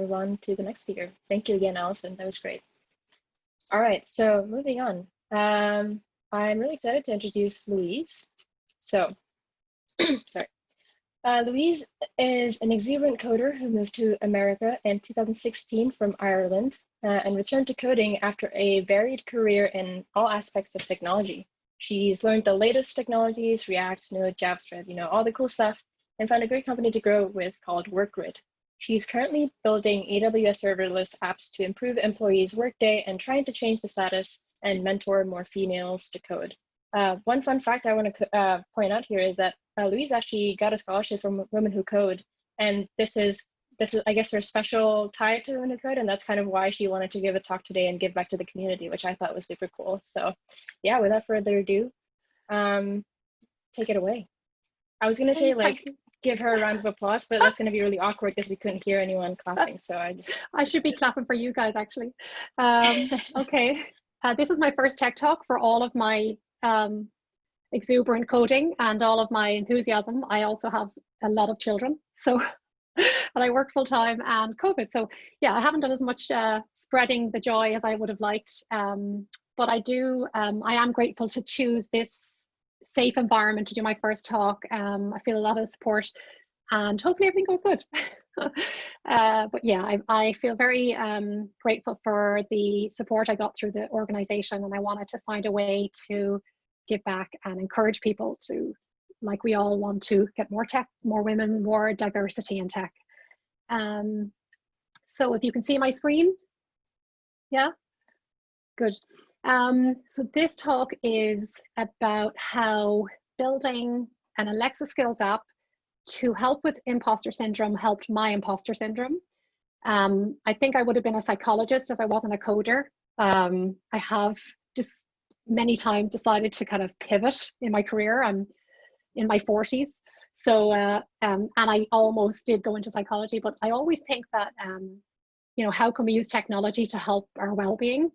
move on to the next speaker. Thank you again, Allison. That was great. All right, so moving on. I'm really excited to introduce Louise. So, sorry. Louise is an exuberant coder who moved to America in 2016 from Ireland and returned to coding after a varied career in all aspects of technology. She's learned the latest technologies, React, Node, JavaScript, all the cool stuff, and found a great company to grow with called Workgrid. She's currently building AWS serverless apps to improve employees' workday and trying to change the status and mentor more females to code. One fun fact I want to point out here is that Louise actually got a scholarship from Women Who Code, and this is I guess her special tie to Women Who Code, and that's kind of why she wanted to give a talk today and give back to the community, which I thought was super cool. So yeah, without further ado, take it away. I was gonna say give her a round of applause, but that's gonna be really awkward because we couldn't hear anyone clapping. So I should be clapping for you guys actually. Okay, this is my first tech talk. For all of my exuberant coding and all of my enthusiasm, I also have a lot of children, so and I work full time and COVID. So yeah, I haven't done as much spreading the joy as I would have liked, but I am grateful to choose this safe environment to do my first talk. I feel a lot of support and hopefully everything goes good. But yeah, I feel very grateful for the support I got through the organization, and I wanted to find a way to give back and encourage people to, like we all want to get more tech, more women, more diversity in tech. So if you can see my screen, yeah, good. So this talk is about how building an Alexa skills app to help with imposter syndrome helped my imposter syndrome. I think I would have been a psychologist if I wasn't a coder. I have just many times decided to kind of pivot in my career. I'm in my 40s. So, and I almost did go into psychology, but I always think that, how can we use technology to help our well-being?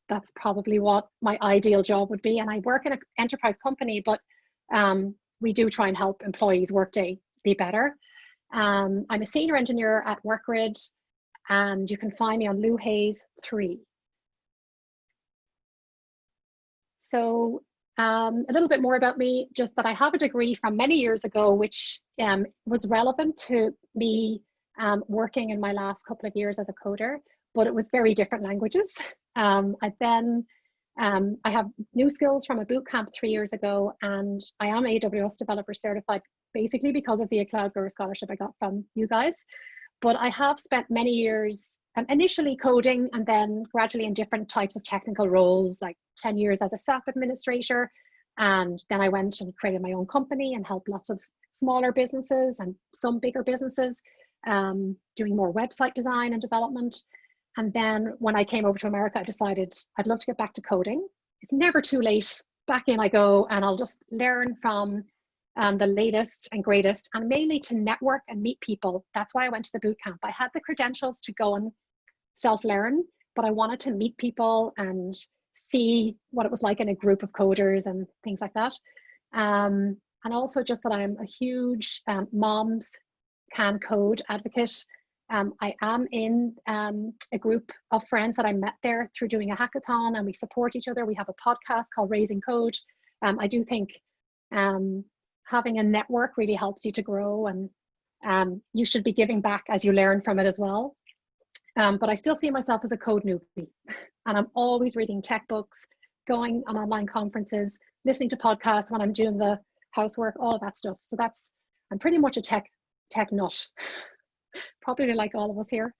That's probably what my ideal job would be. And I work in an enterprise company, but we do try and help employees' workday be better. I'm a senior engineer at Workgrid, and you can find me on Louise 3. So a little bit more about me, just that I have a degree from many years ago, which was relevant to me working in my last couple of years as a coder, but it was very different languages. I have new skills from a boot camp 3 years ago, and I am AWS developer certified basically because of the Cloud Grower scholarship I got from you guys. But I have spent many years initially coding and then gradually in different types of technical roles, like 10 years as a SAP administrator. And then I went and created my own company and helped lots of smaller businesses and some bigger businesses doing more website design and development. And then when I came over to America, I decided I'd love to get back to coding. It's never too late. Back in I go, and I'll just learn from the latest and greatest, and mainly to network and meet people. That's why I went to the boot camp. I had the credentials to go and self-learn, but I wanted to meet people and see what it was like in a group of coders and things like that. And also just that I'm a huge moms can code advocate. I am in a group of friends that I met there through doing a hackathon, and we support each other. We have a podcast called Raising Code. I do think having a network really helps you to grow, and you should be giving back as you learn from it as well. But I still see myself as a code newbie, and I'm always reading tech books, going on online conferences, listening to podcasts when I'm doing the housework, all of that stuff. So I'm pretty much a tech nut, probably like all of us here.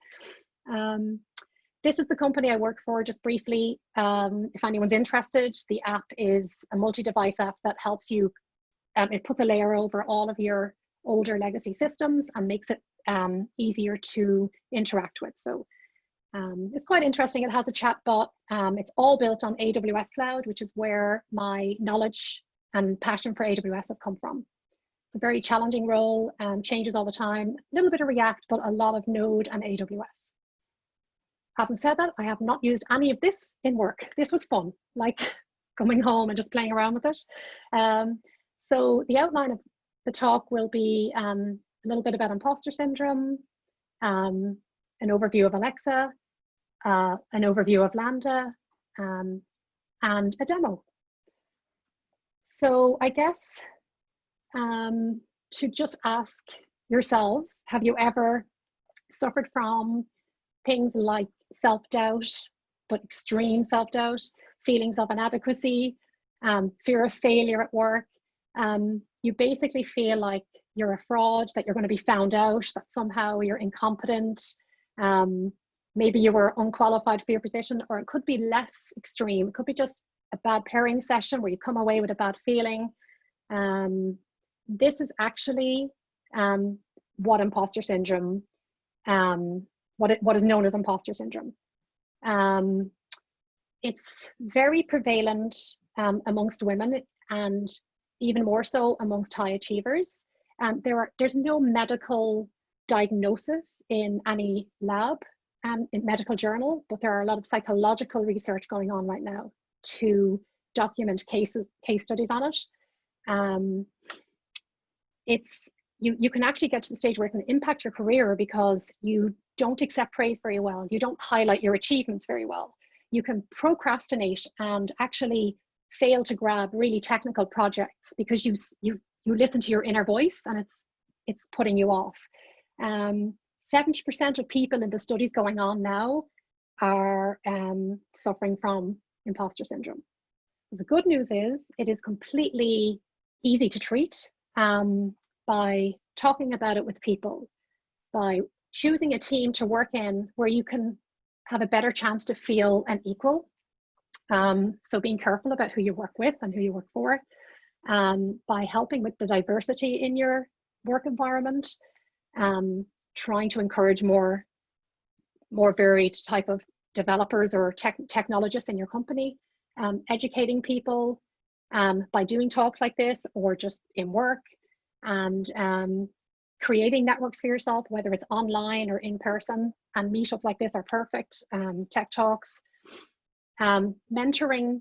This is the company I work for, just briefly. If anyone's interested, the app is a multi-device app that helps you, it puts a layer over all of your older legacy systems and makes it easier to interact with. So it's quite interesting. It has a chat bot. It's all built on AWS Cloud, which is where my knowledge and passion for AWS has come from. It's a very challenging role, changes all the time, a little bit of React, but a lot of Node and AWS. Having said that, I have not used any of this in work. This was fun, like coming home and just playing around with it. So the outline of the talk will be a little bit about imposter syndrome, an overview of Alexa, an overview of Lambda, and a demo. So I guess to just ask yourselves, have you ever suffered from things like self-doubt, but extreme self-doubt, feelings of inadequacy, fear of failure at work? You basically feel like you're a fraud, that you're going to be found out, that somehow you're incompetent. Maybe you were unqualified for your position, or it could be less extreme. It could be just a bad pairing session where you come away with a bad feeling. This is actually what imposter syndrome, what is known as imposter syndrome. It's very prevalent amongst women, and even more so amongst high achievers. There's no medical diagnosis in any lab, in medical journal, but there are a lot of psychological research going on right now to document case studies on it. You can actually get to the stage where it can impact your career because you don't accept praise very well. You don't highlight your achievements very well. You can procrastinate and actually fail to grab really technical projects because you listen to your inner voice and it's putting you off. 70% of people in the studies going on now are suffering from imposter syndrome. The good news is it is completely easy to treat by talking about it with people, by choosing a team to work in where you can have a better chance to feel an equal. So being careful about who you work with and who you work for, by helping with the diversity in your work environment, trying to encourage more varied type of developers or technologists in your company, educating people by doing talks like this or just in work, and creating networks for yourself, whether it's online or in person, and meetups like this are perfect, tech talks, mentoring,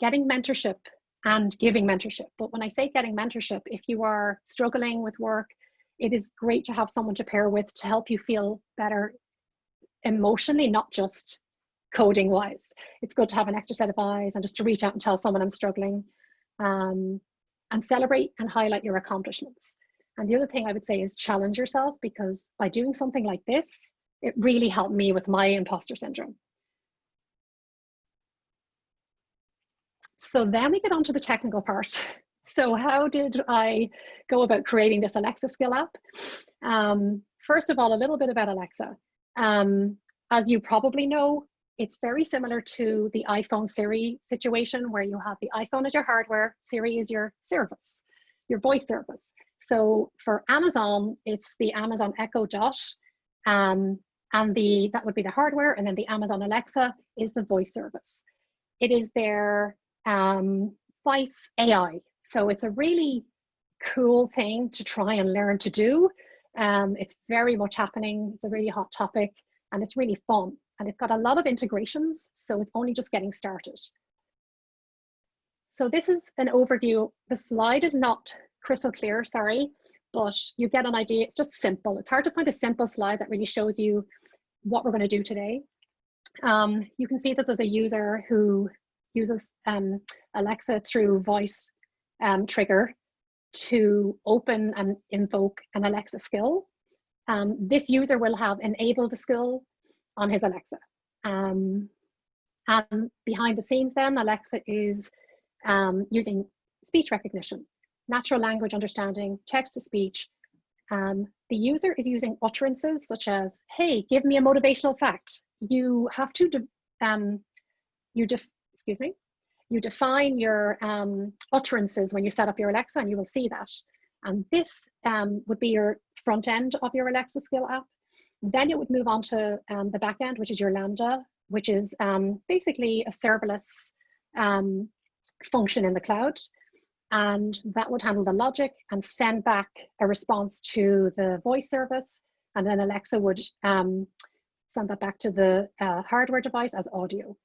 getting mentorship and giving mentorship. But when I say getting mentorship, if you are struggling with work, it is great to have someone to pair with to help you feel better emotionally, not just coding wise. It's good to have an extra set of eyes and just to reach out and tell someone I'm struggling, and celebrate and highlight your accomplishments. And the other thing I would say is challenge yourself, because by doing something like this, it really helped me with my imposter syndrome. So then we get on to the technical part. So how did I go about creating this Alexa skill app? First of all, a little bit about Alexa. As you probably know, it's very similar to the iPhone Siri situation, where you have the iPhone as your hardware, Siri is your service, your voice service. So for Amazon, it's the Amazon Echo Dot, and that would be the hardware, and then the Amazon Alexa is the voice service. It is their voice AI. So it's a really cool thing to try and learn to do. It's very much happening. It's a really hot topic and it's really fun. And it's got a lot of integrations, so it's only just getting started. So this is an overview. The slide is not crystal clear, sorry, but you get an idea. It's just simple. It's hard to find a simple slide that really shows you what we're going to do today. You can see that there's a user who uses Alexa through voice trigger to open and invoke an Alexa skill. This user will have enabled the skill on his Alexa. And behind the scenes then, Alexa is using speech recognition, natural language understanding, text to speech. The user is using utterances such as, hey, give me a motivational fact. You have to, you define your utterances when you set up your Alexa, and you will see that. And this would be your front end of your Alexa skill app. Then it would move on to the back end, which is your Lambda, which is basically a serverless function in the cloud. And that would handle the logic and send back a response to the voice service. And then Alexa would send that back to the hardware device as audio.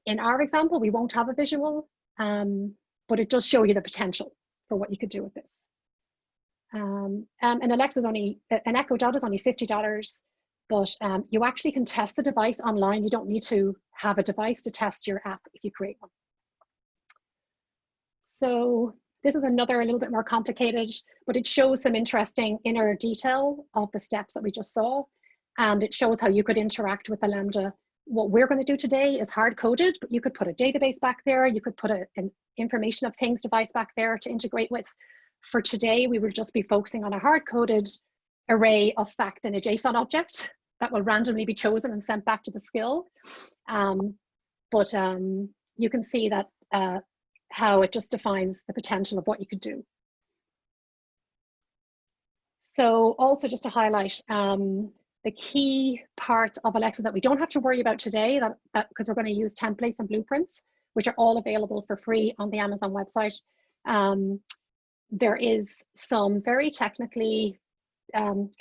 In our example, we won't have a visual, but it does show you the potential for what you could do with this. And an Echo Dot is only $50, but you actually can test the device online. You don't need to have a device to test your app if you create one. So this is another a little bit more complicated, but it shows some interesting inner detail of the steps that we just saw. And it shows how you could interact with the Lambda. What we're going to do today is hard coded, but you could put a database back there. You could put an information of things device back there to integrate with. For today, we will just be focusing on a hard coded array of fact in a JSON object that will randomly be chosen and sent back to the skill. But you can see that how it just defines the potential of what you could do. So also just to highlight the key parts of Alexa that we don't have to worry about today, because we're going to use templates and blueprints, which are all available for free on the Amazon website. There is some very technically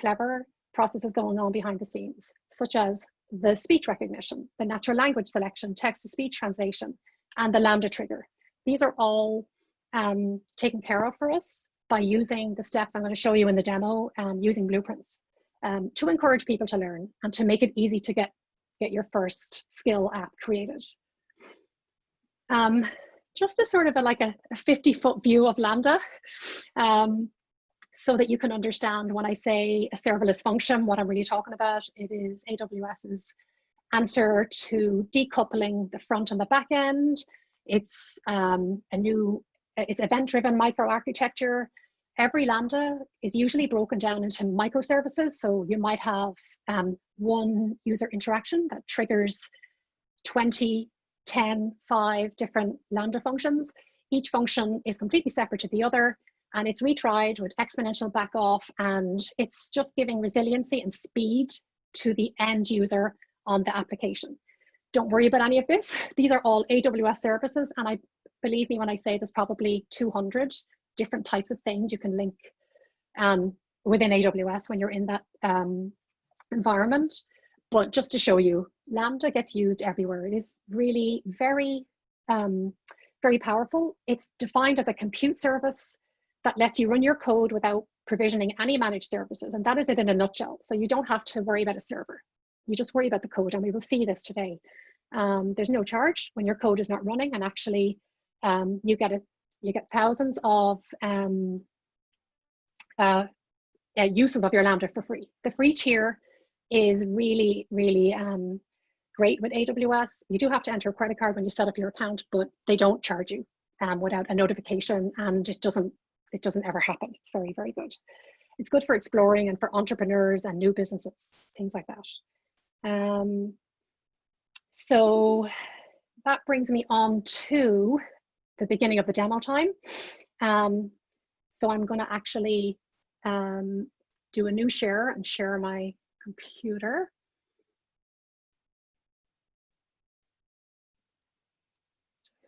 clever processes going on behind the scenes, such as the speech recognition, the natural language selection, text-to-speech translation, and the Lambda trigger. These are all taken care of for us by using the steps I'm going to show you in the demo, using blueprints to encourage people to learn and to make it easy to get your first skill app created. Just as sort of like a 50-foot view of Lambda, so that you can understand when I say a serverless function, what I'm really talking about. It is AWS's answer to decoupling the front and the back end. It's it's event-driven microarchitecture. Every Lambda is usually broken down into microservices. So you might have one user interaction that triggers 20, 10, 5 different Lambda functions. Each function is completely separate to the other, and it's retried with exponential back off, and it's just giving resiliency and speed to the end user on the application. Don't worry about any of this. These are all AWS services, and believe me when I say there's probably 200 different types of things you can link within AWS when you're in that environment. But just to show you, Lambda gets used everywhere. It is really very, very powerful. It's defined as a compute service that lets you run your code without provisioning any managed services. And that is it in a nutshell. So you don't have to worry about a server. You just worry about the code, and we will see this today. There's no charge when your code is not running, and actually you get thousands of uses of your Lambda for free. The free tier is really, really great with AWS. You do have to enter a credit card when you set up your account, but they don't charge you without a notification, and it doesn't ever happen. It's very, very good. It's good for exploring and for entrepreneurs and new businesses, things like that. So that brings me on to the beginning of the demo time. So I'm going to actually do a new share and share my computer.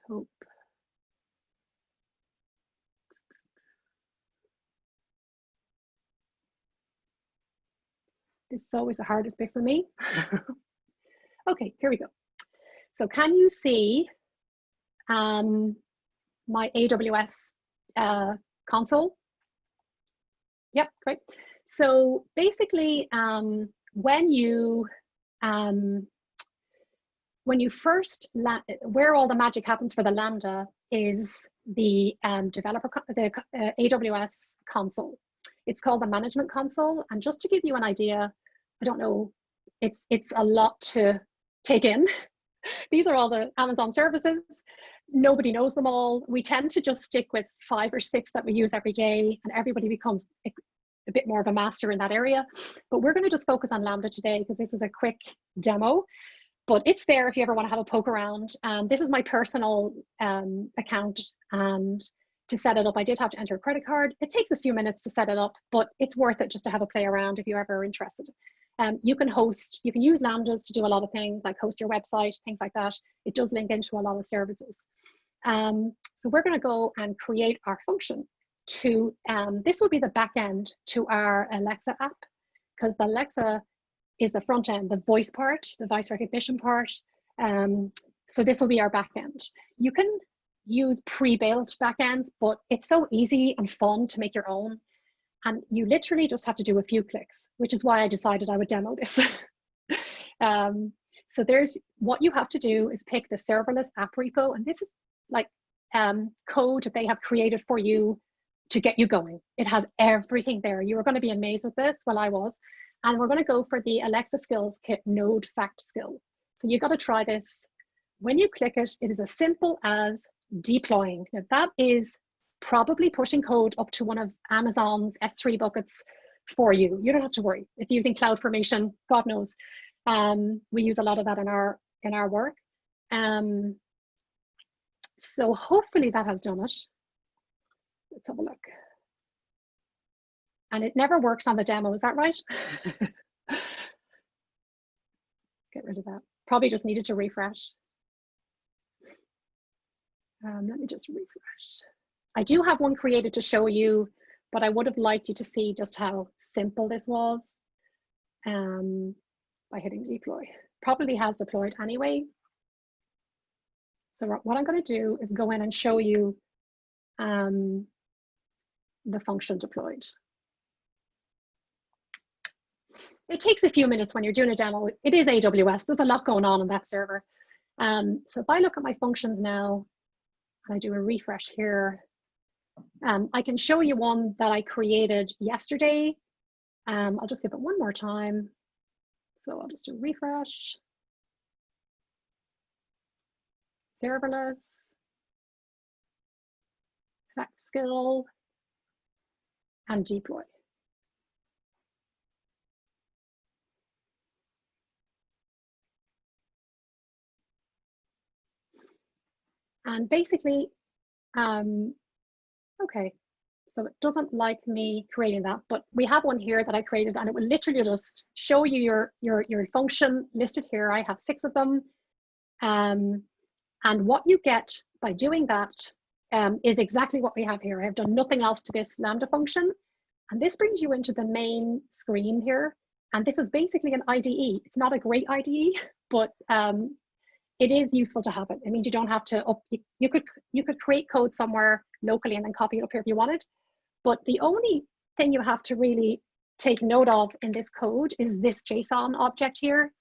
Hope. This is always the hardest bit for me. Okay, here we go. So can you see my AWS console? Yep, great. So basically, when you first, where all the magic happens for the Lambda is the AWS Console. It's called the Management Console. And just to give you an idea, I don't know, it's a lot to take in. These are all the Amazon services. Nobody knows them all. We tend to just stick with 5 or 6 that we use every day, and everybody becomes a bit more of a master in that area. But we're going to just focus on Lambda today because this is a quick demo. But it's there if you ever want to have a poke around. This is my personal account, and to set it up, I did have to enter a credit card. It takes a few minutes to set it up, but it's worth it just to have a play around if you're ever interested. You can use Lambdas to do a lot of things, like host your website, things like that. It does link into a lot of services. So we're going to go and create our function to, this will be the back end to our Alexa app, because the Alexa is the front end, the voice part, the voice recognition part. So this will be our back end. You can use pre-built backends, but it's so easy and fun to make your own. And you literally just have to do a few clicks, which is why I decided I would demo this. So there's what you have to do is pick the serverless app repo, and this is like code that they have created for you to get you going. It has everything there. You are going to be amazed with this. Well, I was. And we're going to go for the Alexa Skills Kit Node Fact Skill. So you've got to try this. When you click it, it is as simple as deploying. Now that is probably pushing code up to one of Amazon's S3 buckets for you. You don't have to worry. It's using CloudFormation, God knows. We use a lot of that in our work. So hopefully that has done it. Let's have a look. And it never works on the demo, is that right? Get rid of that. Probably just needed to refresh. Let me just refresh. I do have one created to show you, but I would have liked you to see just how simple this was by hitting deploy. Probably has deployed anyway. So what I'm going to do is go in and show you the function deployed. It takes a few minutes when you're doing a demo. It is AWS. There's a lot going on that server. So if I look at my functions now, and I do a refresh here, I can show you one that I created yesterday. I'll just give it one more time. So I'll just do refresh. Serverless. Fact skill. And deploy. And basically, okay, so it doesn't like me creating that, but we have one here that I created, and it will literally just show you your function listed here. I have 6 of them. And what you get by doing that is exactly what we have here. I have done nothing else to this Lambda function. And this brings you into the main screen here. And this is basically an IDE. It's not a great IDE, but it is useful to have it. It means you don't have to you could create code somewhere locally and then copy it up here if you wanted. But the only thing you have to really take note of in this code is this JSON object here.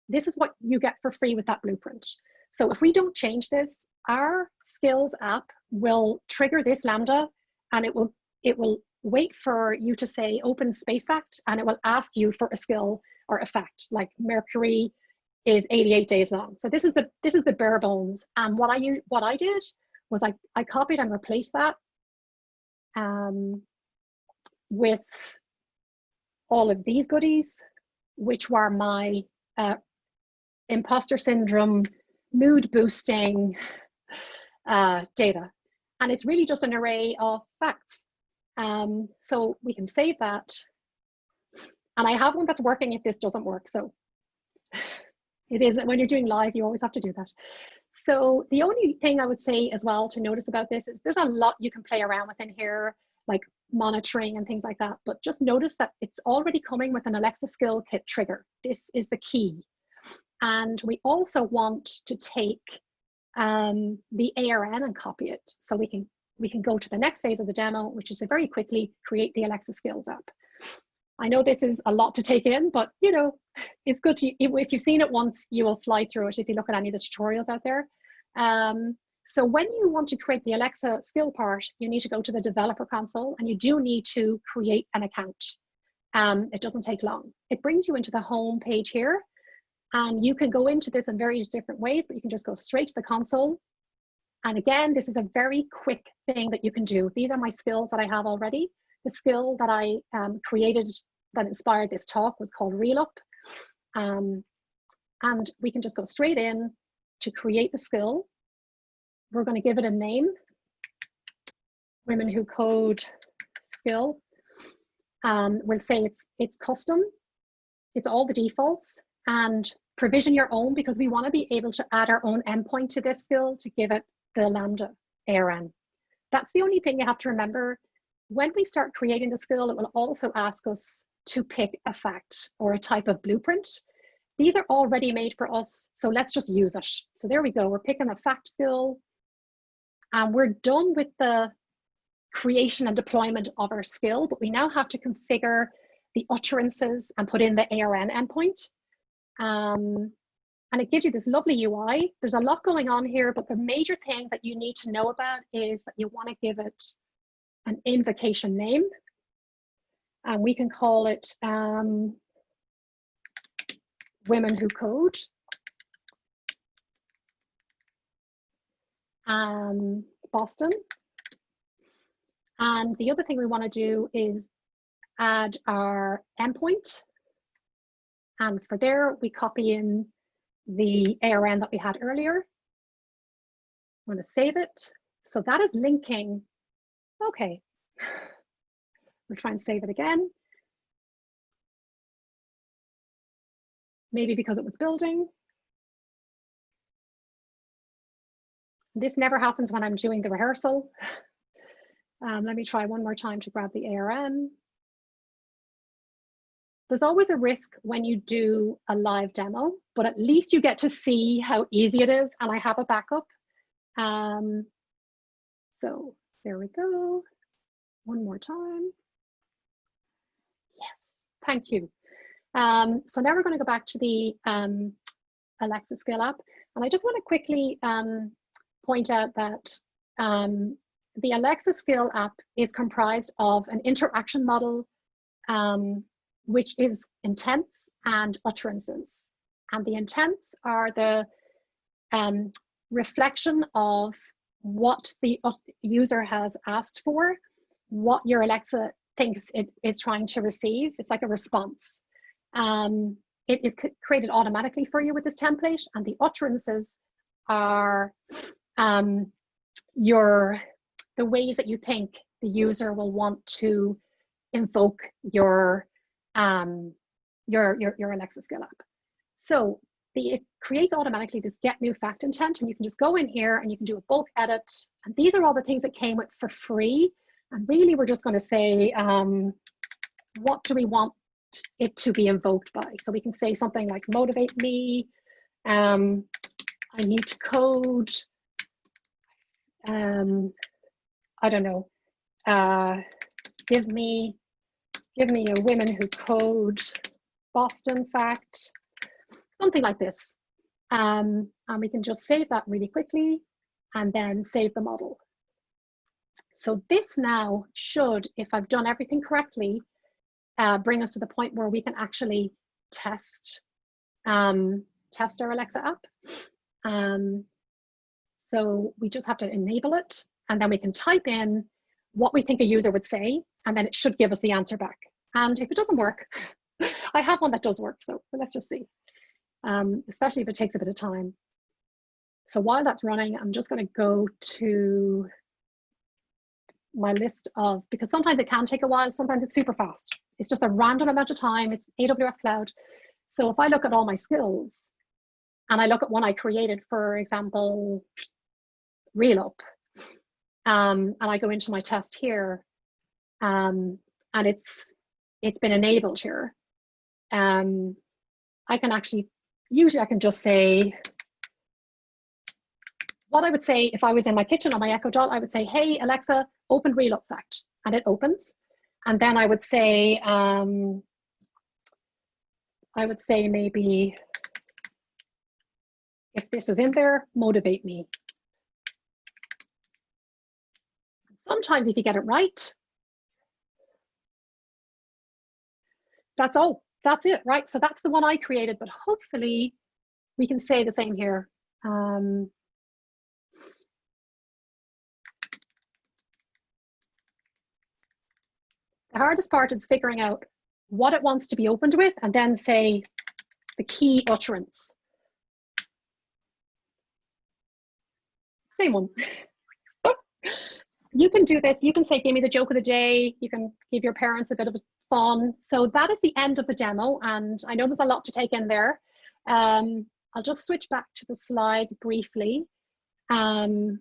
This is what you get for free with that blueprint. So if we don't change this, our skills app will trigger this Lambda, and it will wait for you to say open space fact, and it will ask you for a skill or a fact, like Mercury is 88 days long. So this is the bare bones. And what I did was I copied and replaced that with all of these goodies, which were my imposter syndrome, mood boosting data. And it's really just an array of facts. So we can save that. And I have one that's working if this doesn't work. So it is, when you're doing live, you always have to do that. So the only thing I would say as well to notice about this is there's a lot you can play around with in here, like monitoring and things like that. But just notice that it's already coming with an Alexa Skill Kit trigger. This is the key. And we also want to take the ARN and copy it. So we can go to the next phase of the demo, which is to very quickly create the Alexa Skills app. I know this is a lot to take in, but you know, it's good to, if you've seen it once, you will fly through it if you look at any of the tutorials out there. So when you want to create the Alexa skill part, you need to go to the developer console, and you do need to create an account. It doesn't take long. It brings you into the home page here, and you can go into this in various different ways, but you can just go straight to the console. And again, this is a very quick thing that you can do. These are my skills that I have already. The skill that I created that inspired this talk was called RealUp. And we can just go straight in to create the skill. We're going to give it a name, Women Who Code skill. We'll say it's custom. It's all the defaults, and provision your own, because we want to be able to add our own endpoint to this skill to give it the Lambda ARN. That's the only thing you have to remember. When we start creating the skill, it will also ask us to pick a fact or a type of blueprint. These are already made for us, so let's just use it. So there we go, we're picking a fact skill, and we're done with the creation and deployment of our skill, but we now have to configure the utterances and put in the ARN endpoint. And it gives you this lovely UI. There's a lot going on here, but the major thing that you need to know about is that you want to give it an invocation name. And we can call it Women Who Code. Boston. And the other thing we want to do is add our endpoint. And for there, we copy in the ARN that we had earlier. I'm going to save it. So that is linking. Okay. We'll try and save it again. Maybe because it was building. This never happens when I'm doing the rehearsal. Let me try one more time to grab the ARN. There's always a risk when you do a live demo, but at least you get to see how easy it is, and I have a backup. So there we go. One more time. Yes, thank you. So now we're going to go back to the Alexa skill app, and I just want to quickly point out that the Alexa skill app is comprised of an interaction model, which is intents and utterances. And the intents are the reflection of what the user has asked for, what your Alexa thinks it is trying to receive. It's like a response. It is created automatically for you with this template, and the utterances are the ways that you think the user will want to invoke your Alexa skill app. So it creates automatically this get new fact intent, and you can just go in here and you can do a bulk edit. And these are all the things that came with for free. And really, we're just going to say, what do we want it to be invoked by? So we can say something like motivate me. I need to code. I don't know. Give me a Women Who Code Boston fact, something like this. And we can just save that really quickly and then save the model. So this now should, if I've done everything correctly, bring us to the point where we can actually test our Alexa app. So we just have to enable it, and then we can type in what we think a user would say, and then it should give us the answer back. And if it doesn't work, I have one that does work, so let's just see, especially if it takes a bit of time. So while that's running, I'm just going to go to my list of, because sometimes it can take a while, sometimes it's super fast. It's just a random amount of time. It's AWS Cloud. So if I look at all my skills and I look at one I created, for example, RealUp, and I go into my test here, and it's been enabled here. I can actually, usually I can just say, what I would say if I was in my kitchen on my Echo Dot, I would say, hey, Alexa, open RealUp fact, and it opens. And then I would say maybe, if this is in there, motivate me. Sometimes if you get it right, that's all, that's it, right? So that's the one I created, but hopefully we can say the same here. The hardest part is figuring out what it wants to be opened with and then say the key utterance. Same one. You can do this. You can say, give me the joke of the day. You can give your parents a bit of fun. So that is the end of the demo. And I know there's a lot to take in there. I'll just switch back to the slides briefly. And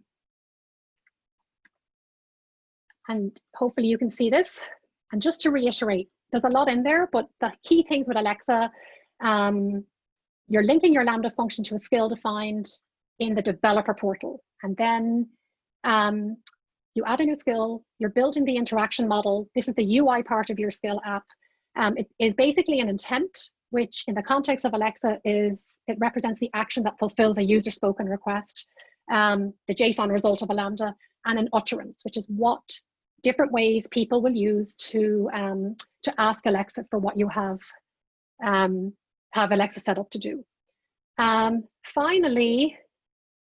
hopefully you can see this. And just to reiterate, there's a lot in there, but the key things with Alexa, you're linking your Lambda function to a skill defined in the developer portal. And then you add a new skill, you're building the interaction model. This is the UI part of your skill app. It is basically an intent which in the context of Alexa it represents the action that fulfills a user spoken request, the JSON result of a Lambda, and an utterance, which is what different ways people will use to ask Alexa for what you have Alexa set up to do. Finally,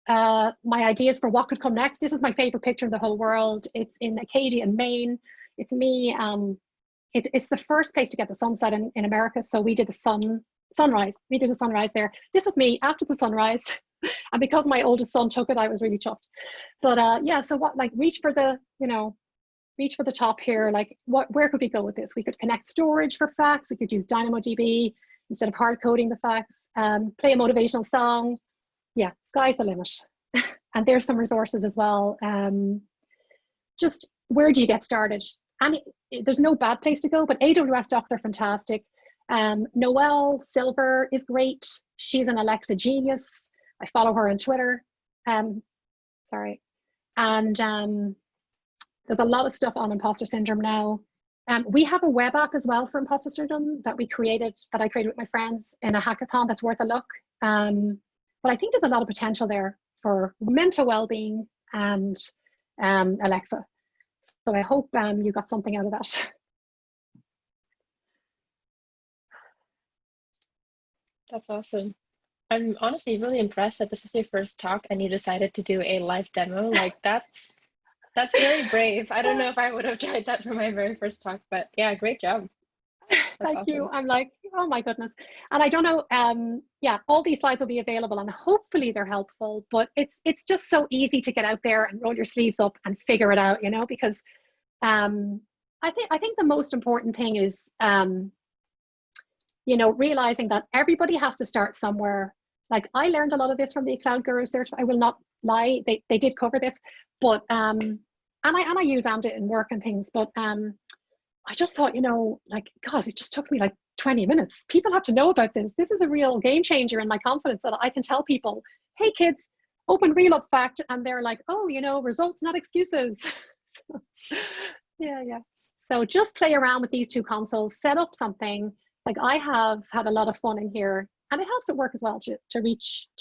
my ideas for what could come next. This is my favorite picture in the whole world. It's in Acadia in Maine. It's me. It's the first place to get the sunset in America. So we did the sunrise. We did a sunrise there. This was me after the sunrise. And because my oldest son took it, I was really chuffed. But yeah, so what, like, reach for the top here. Like, where could we go with this? We could connect storage for facts. We could use DynamoDB instead of hard coding the facts. Play a motivational song. Yeah, sky's the limit. And there's some resources as well. Just where do you get started? And there's no bad place to go, but AWS docs are fantastic. Noelle Silver is great. She's an Alexa genius. I follow her on Twitter. Sorry. And there's a lot of stuff on imposter syndrome now. We have a web app as well for imposter syndrome that I created with my friends in a hackathon that's worth a look. But I think there's a lot of potential there for mental well-being and Alexa. So I hope you got something out of that. That's awesome. I'm honestly really impressed that this is your first talk and you decided to do a live demo. Like, that's very brave. I don't know if I would have tried that for my very first talk, but yeah, great job. Thank you. I'm like, oh my goodness. And I don't know, yeah, all these slides will be available and hopefully they're helpful, but it's just so easy to get out there and roll your sleeves up and figure it out, because I think the most important thing is, realizing that everybody has to start somewhere. Like, I learned a lot of this from the Cloud Guru search. I will not lie, they did cover this, but and I use Lambda in work and things, but I just thought, like, God, it just took me like 20 minutes. People have to know about this. This is a real game changer in my confidence that I can tell people, hey kids, open RealUp fact, and they're like, oh, results, not excuses. Yeah. So just play around with these two consoles, set up something. Like, I have had a lot of fun in here, and it helps at work as well to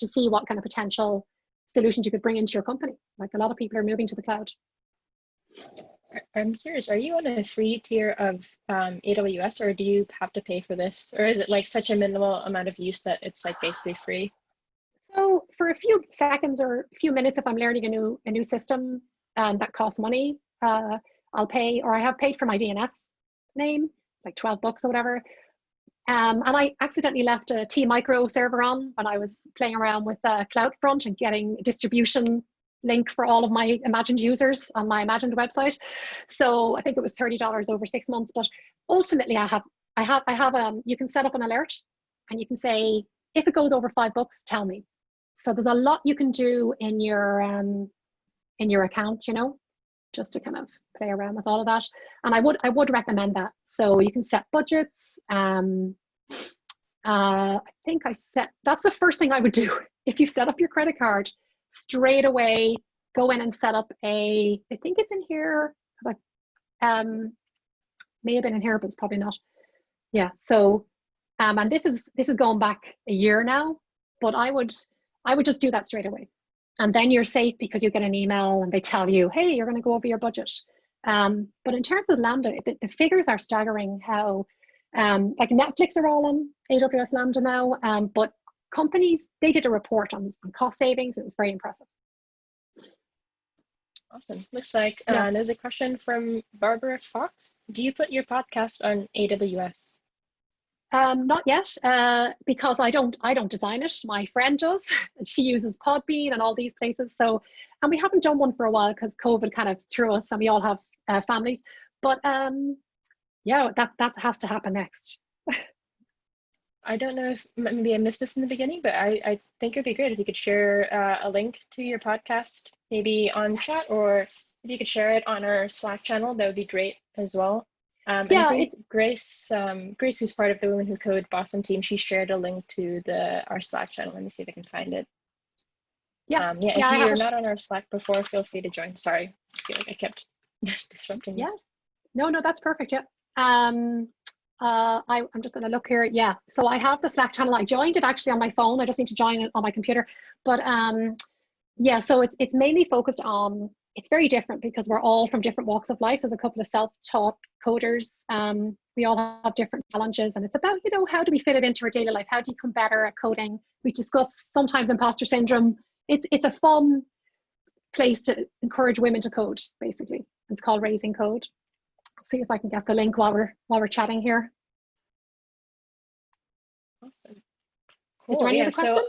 see what kind of potential solutions you could bring into your company. Like, a lot of people are moving to the cloud. I'm curious, are you on a free tier of AWS, or do you have to pay for this? Or is it like such a minimal amount of use that it's like basically free? So for a few seconds or a few minutes, if I'm learning a new system that costs money, I'll pay, or I have paid for my DNS name, like $12 or whatever. And I accidentally left a T Micro server on when I was playing around with CloudFront and getting a distribution link for all of my imagined users on my imagined website. So I think it was $30 over 6 months. But ultimately, I have you can set up an alert, and you can say, if it goes over $5, tell me. So there's a lot you can do in your account, just to kind of play around with all of that. And I would recommend that. So you can set budgets. I think that's the first thing I would do. If you set up your credit card, straight away, go in and set up I think it's in here, like, may have been in here, but it's probably not. Yeah, so, and this is going back a year now, but I would just do that straight away. And then you're safe because you get an email and they tell you, hey, you're going to go over your budget. But in terms of Lambda, the figures are staggering how, like, Netflix are all on AWS Lambda now, but companies, they did a report on cost savings. It was very impressive. Awesome. Looks like there's a question from Barbara Fox. Do you put your podcast on AWS? Not yet, because I don't design it. My friend does. She uses Podbean and all these places. So, and we haven't done one for a while because COVID kind of threw us, and we all have families. But yeah, that has to happen next. I don't know if maybe I missed this in the beginning, but I think it'd be great if you could share a link to your podcast, maybe on chat, or if you could share it on our Slack channel, that would be great as well. And I think Grace, who's part of the Women Who Code Boston team, she shared a link to our Slack channel. Let me see if I can find it. If you're not on our Slack before, feel free to join. Sorry, I feel like I kept disrupting you. No, that's perfect. Yeah. I'm just going to look here. Yeah, so I have the Slack channel. I joined it actually on my phone. I just need to join it on my computer. But yeah, so it's mainly focused on, it's very different because we're all from different walks of life. There's a couple of self-taught coders. We all have different challenges, and it's about, you know, how do we fit it into our daily life? How do you become better at coding? We discuss sometimes imposter syndrome. It's a fun place to encourage women to code, basically. It's called Raising Code. See if I can get the link while we're chatting here. Awesome. Cool. Is there any other questions?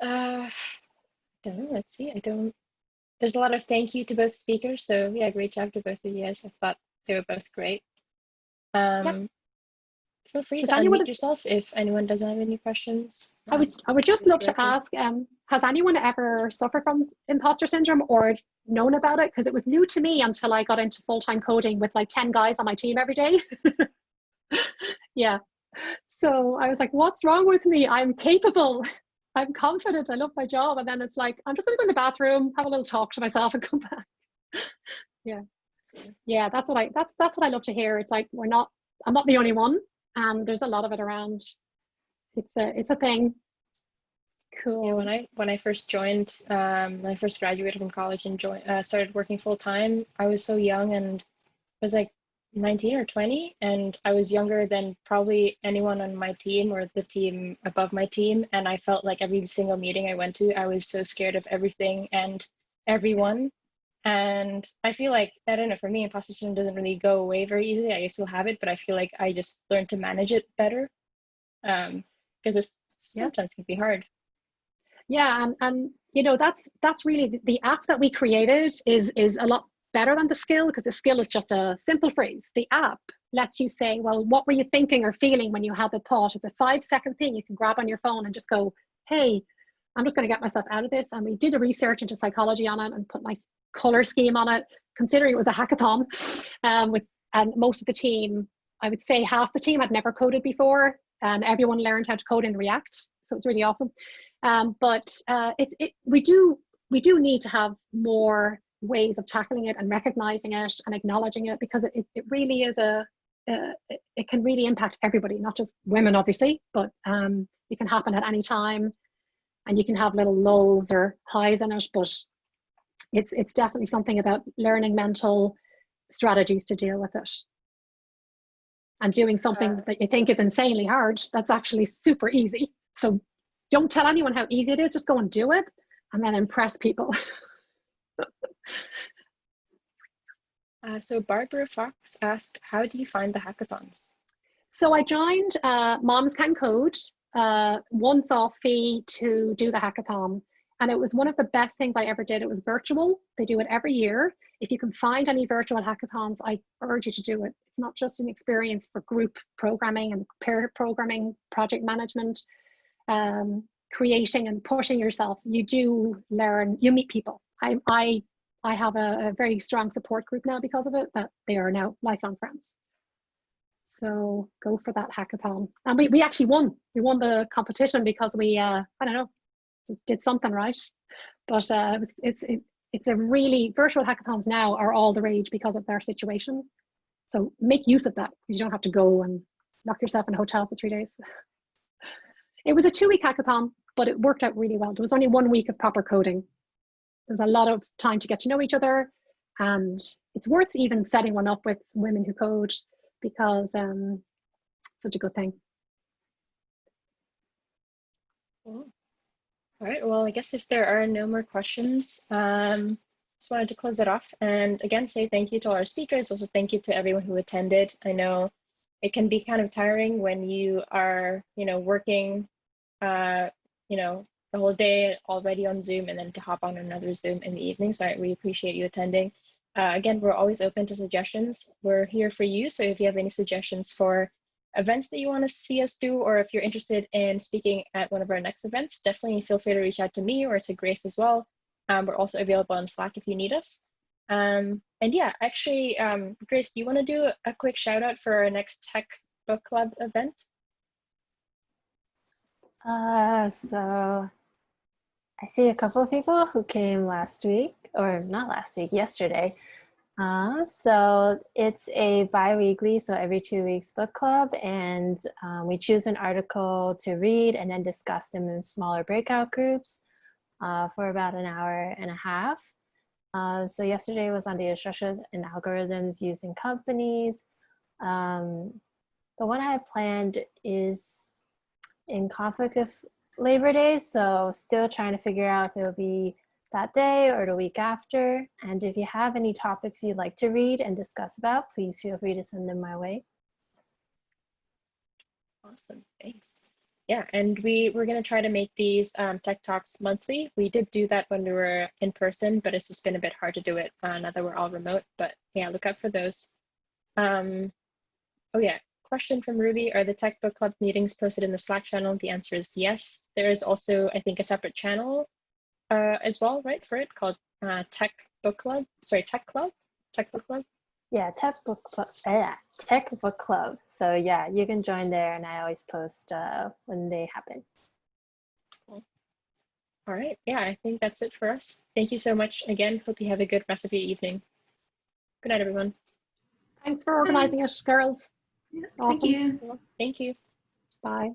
Don't know. Let's see. There's a lot of thank you to both speakers. So yeah, great job to both of you guys. I thought they were both great. Yep. Feel free to unmute yourself if anyone doesn't have any questions. I would just love to ask, has anyone ever suffered from imposter syndrome or known about it? Because it was new to me until I got into full-time coding with like 10 guys on my team every day. Yeah. So I was like, what's wrong with me? I'm capable. I'm confident. I love my job. And then it's like, I'm just going to go in the bathroom, have a little talk to myself and come back. Yeah. Yeah, that's what I love to hear. It's like, I'm not the only one. And there's a lot of it around. It's a thing. Cool. Yeah, when I first joined, when I first graduated from college and started working full time, I was so young and I was like 19 or 20, and I was younger than probably anyone on my team or the team above my team. And I felt like every single meeting I went to, I was so scared of everything and everyone. And I feel like, I don't know, for me, imposter syndrome doesn't really go away very easily. I still have it, but I feel like I just learned to manage it better, because it's sometimes can be hard. Yeah, and you know, that's really the app that we created is a lot better than the skill, because the skill is just a simple phrase. The app lets you say, well, what were you thinking or feeling when you had the thought? It's a 5-second thing you can grab on your phone and just go, hey, I'm just going to get myself out of this. And we did a research into psychology on it and put my color scheme on it, considering it was a hackathon. And most of the team, I would say half the team had never coded before, and everyone learned how to code in React. So it's really awesome. But we do need to have more ways of tackling it and recognizing it and acknowledging it, because it really is it can really impact everybody, not just women, obviously, but it can happen at any time, and you can have little lulls or highs in it, but it's definitely something about learning mental strategies to deal with it. And doing something that you think is insanely hard, that's actually super easy. So don't tell anyone how easy it is, just go and do it and then impress people. So Barbara Fox asked, how do you find the hackathons? So I joined Moms Can Code, once-off fee to do the hackathon. And it was one of the best things I ever did. It was virtual. They do it every year. If you can find any virtual hackathons, I urge you to do it. It's not just an experience for group programming and pair programming, project management, creating and pushing yourself. You do learn, you meet people. I have a very strong support group now because of it, that they are now lifelong friends. So go for that hackathon. And we actually won. We won the competition because we, I don't know, did something right. But it's a really, virtual hackathons now are all the rage because of their situation. So make use of that, because you don't have to go and lock yourself in a hotel for 3 days. It was a 2-week hackathon, but it worked out really well. There was only 1 week of proper coding. There's a lot of time to get to know each other, and it's worth even setting one up with women who code, because such a good thing. Cool. All right, well, I guess if there are no more questions, just wanted to close it off and again say thank you to all our speakers. Also thank you to everyone who attended. I know it can be kind of tiring when you are, working, the whole day already on Zoom, and then to hop on another Zoom in the evening. So we appreciate you attending. Again, we're always open to suggestions. We're here for you. So if you have any suggestions for events that you want to see us do, or if you're interested in speaking at one of our next events, definitely feel free to reach out to me or to Grace as well. We're also available on Slack if you need us. And yeah, actually, Grace, do you want to do a quick shout out for our next Tech Book Club event? So I see a couple of people who came last week, or not last week, yesterday. So it's a bi-weekly, so every 2 weeks book club, and we choose an article to read and then discuss them in smaller breakout groups for about an hour and a half. So yesterday was on data structure and algorithms used in companies. The one I have planned is in conflict of Labor Day, so still trying to figure out if it'll be that day or the week after. And if you have any topics you'd like to read and discuss about, please feel free to send them my way. Awesome, thanks. Yeah, and we're going to try to make these tech talks monthly. We did do that when we were in person, but it's just been a bit hard to do it now that we're all remote. But yeah, look out for those. Oh yeah, question from Ruby: are the tech book club meetings posted in the Slack channel? The answer is yes. There is also, I think, a separate channel as well, right, for it, called Tech Book Club. Sorry, Tech Club? Tech Book Club? Yeah, Tech Book Club. Yeah, Tech Book Club. So yeah, you can join there, and I always post when they happen. Cool. All right. Yeah, I think that's it for us. Thank you so much again. Hope you have a good rest of your evening. Good night, everyone. Thanks for organizing us, girls. Yeah, Awesome. thank you. Thank you. Bye.